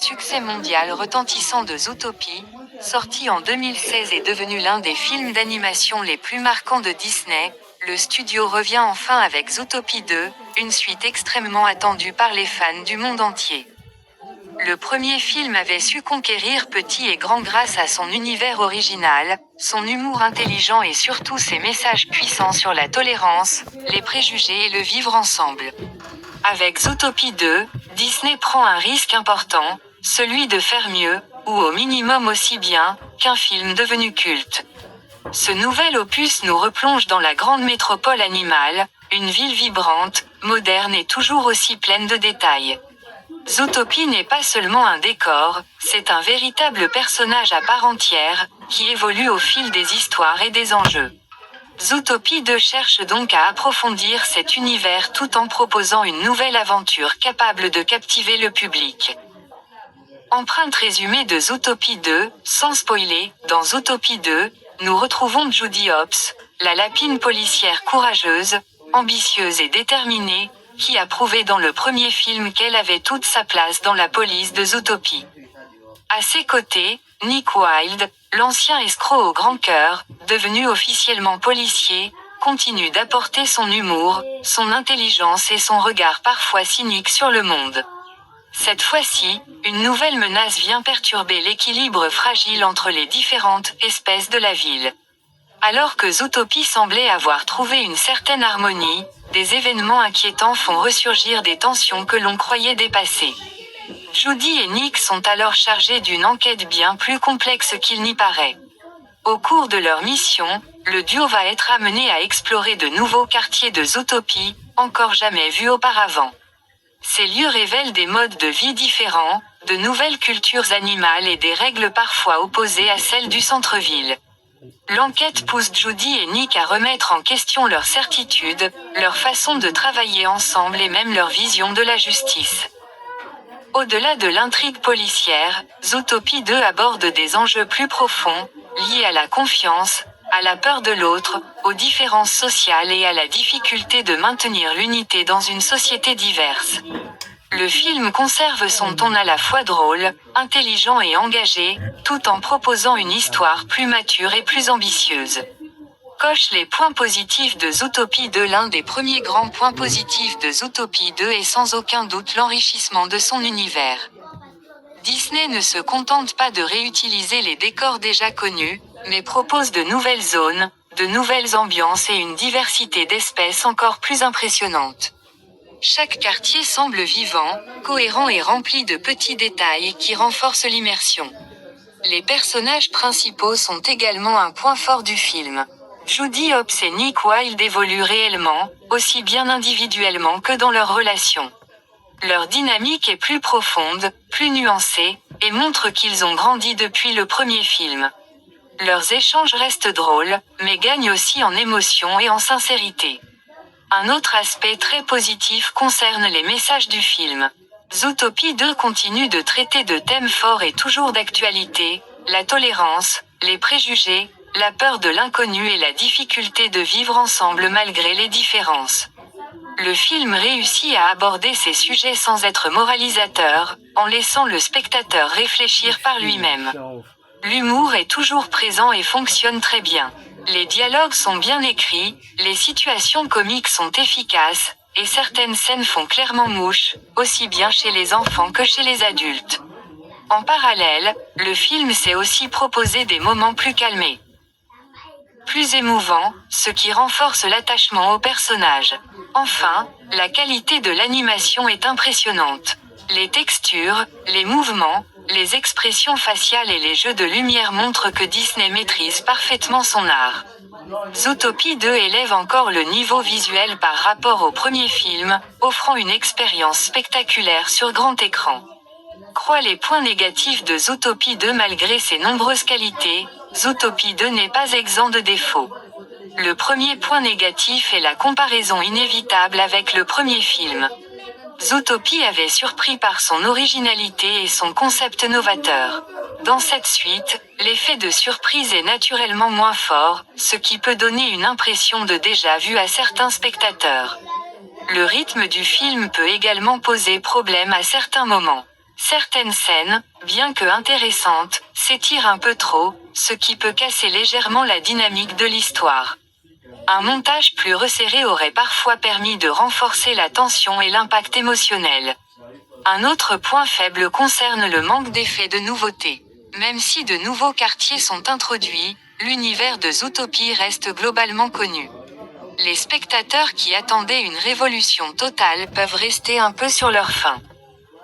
succès mondial retentissant de Zootopie, sorti en 2016 et devenu l'un des films d'animation les plus marquants de Disney, le studio revient enfin avec Zootopie 2, une suite extrêmement attendue par les fans du monde entier. Le premier film avait su conquérir petit et grand grâce à son univers original, son humour intelligent et surtout ses messages puissants sur la tolérance, les préjugés et le vivre ensemble. Avec Zootopie 2, Disney prend un risque important, celui de faire mieux, ou au minimum aussi bien, qu'un film devenu culte. Ce nouvel opus nous replonge dans la grande métropole animale, une ville vibrante, moderne et toujours aussi pleine de détails. Zootopie n'est pas seulement un décor, c'est un véritable personnage à part entière, qui évolue au fil des histoires et des enjeux. Zootopie 2 cherche donc à approfondir cet univers tout en proposant une nouvelle aventure capable de captiver le public. Empreinte résumée de Zootopie 2, sans spoiler, dans Zootopie 2, nous retrouvons Judy Hopps, la lapine policière courageuse, ambitieuse et déterminée, qui a prouvé dans le premier film qu'elle avait toute sa place dans la police de Zootopie. À ses côtés, Nick Wilde, l'ancien escroc au grand cœur, devenu officiellement policier, continue d'apporter son humour, son intelligence et son regard parfois cynique sur le monde. Cette fois-ci, une nouvelle menace vient perturber l'équilibre fragile entre les différentes espèces de la ville. Alors que Zootopie semblait avoir trouvé une certaine harmonie, des événements inquiétants font ressurgir des tensions que l'on croyait dépassées. Judy et Nick sont alors chargés d'une enquête bien plus complexe qu'il n'y paraît. Au cours de leur mission, le duo va être amené à explorer de nouveaux quartiers de Zootopie, encore jamais vus auparavant. Ces lieux révèlent des modes de vie différents, de nouvelles cultures animales et des règles parfois opposées à celles du centre-ville. L'enquête pousse Judy et Nick à remettre en question leurs certitudes, leur façon de travailler ensemble et même leur vision de la justice. Au-delà de l'intrigue policière, Zootopie 2 aborde des enjeux plus profonds, liés à la confiance, à la peur de l'autre, aux différences sociales et à la difficulté de maintenir l'unité dans une société diverse. Le film conserve son ton à la fois drôle, intelligent et engagé, tout en proposant une histoire plus mature et plus ambitieuse. Coche les points positifs de Zootopie 2. L'un des premiers grands points positifs de Zootopie 2 est sans aucun doute l'enrichissement de son univers. Disney ne se contente pas de réutiliser les décors déjà connus, mais propose de nouvelles zones, de nouvelles ambiances et une diversité d'espèces encore plus impressionnante. Chaque quartier semble vivant, cohérent et rempli de petits détails qui renforcent l'immersion. Les personnages principaux sont également un point fort du film. Judy Hopps et Nick Wilde évoluent réellement, aussi bien individuellement que dans leur relation. Leur dynamique est plus profonde, plus nuancée, et montre qu'ils ont grandi depuis le premier film. Leurs échanges restent drôles, mais gagnent aussi en émotion et en sincérité. Un autre aspect très positif concerne les messages du film. Zootopie 2 continue de traiter de thèmes forts et toujours d'actualité, la tolérance, les préjugés, la peur de l'inconnu et la difficulté de vivre ensemble malgré les différences. Le film réussit à aborder ces sujets sans être moralisateur, en laissant le spectateur réfléchir par lui-même. L'humour est toujours présent et fonctionne très bien. Les dialogues sont bien écrits, les situations comiques sont efficaces, et certaines scènes font clairement mouche, aussi bien chez les enfants que chez les adultes. En parallèle, le film s'est aussi proposé des moments plus calmés, plus émouvants, ce qui renforce l'attachement au personnage. Enfin, la qualité de l'animation est impressionnante. Les textures, les mouvements, les expressions faciales et les jeux de lumière montrent que Disney maîtrise parfaitement son art. Zootopie 2 élève encore le niveau visuel par rapport au premier film, offrant une expérience spectaculaire sur grand écran. Croit les points négatifs de Zootopie 2. Malgré ses nombreuses qualités, Zootopie 2 n'est pas exempt de défauts. Le premier point négatif est la comparaison inévitable avec le premier film. Zootopie avait surpris par son originalité et son concept novateur. Dans cette suite, l'effet de surprise est naturellement moins fort, ce qui peut donner une impression de déjà-vu à certains spectateurs. Le rythme du film peut également poser problème à certains moments. Certaines scènes, bien que intéressantes, s'étirent un peu trop, ce qui peut casser légèrement la dynamique de l'histoire. Un montage plus resserré aurait parfois permis de renforcer la tension et l'impact émotionnel. Un autre point faible concerne le manque d'effets de nouveauté. Même si de nouveaux quartiers sont introduits, l'univers de Zootopie reste globalement connu. Les spectateurs qui attendaient une révolution totale peuvent rester un peu sur leur faim.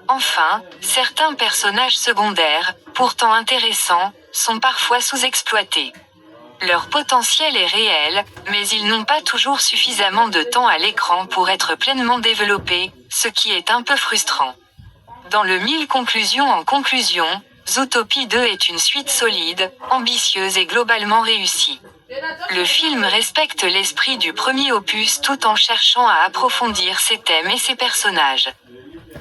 Enfin, certains personnages secondaires, pourtant intéressants, sont parfois sous-exploités. Leur potentiel est réel, mais ils n'ont pas toujours suffisamment de temps à l'écran pour être pleinement développés, ce qui est un peu frustrant. Dans le 1000 conclusions en conclusion, Zootopie 2 est une suite solide, ambitieuse et globalement réussie. Le film respecte l'esprit du premier opus tout en cherchant à approfondir ses thèmes et ses personnages.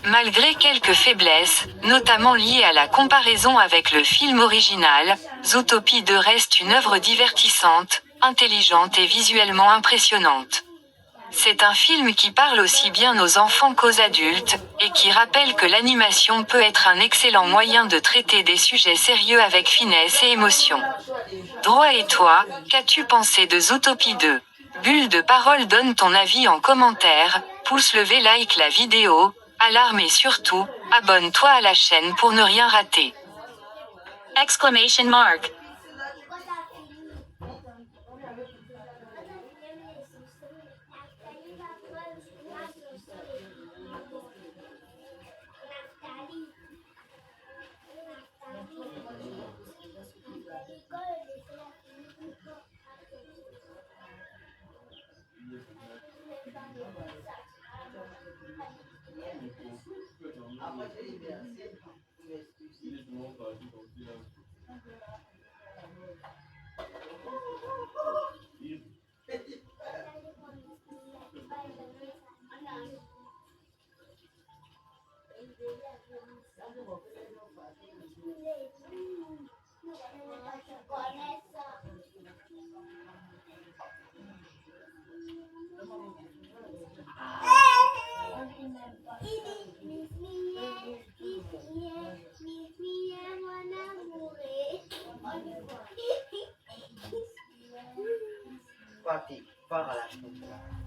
Malgré quelques faiblesses, notamment liées à la comparaison avec le film original, Zootopie 2 reste une œuvre divertissante, intelligente et visuellement impressionnante. C'est un film qui parle aussi bien aux enfants qu'aux adultes, et qui rappelle que l'animation peut être un excellent moyen de traiter des sujets sérieux avec finesse et émotion. Droit et toi, qu'as-tu pensé de Zootopie 2? Bulle de parole, donne ton avis en commentaire, pouce levé, like la vidéo, alarme et surtout, abonne-toi à la chaîne pour ne rien rater. Exclamation mark. Infatti, fa la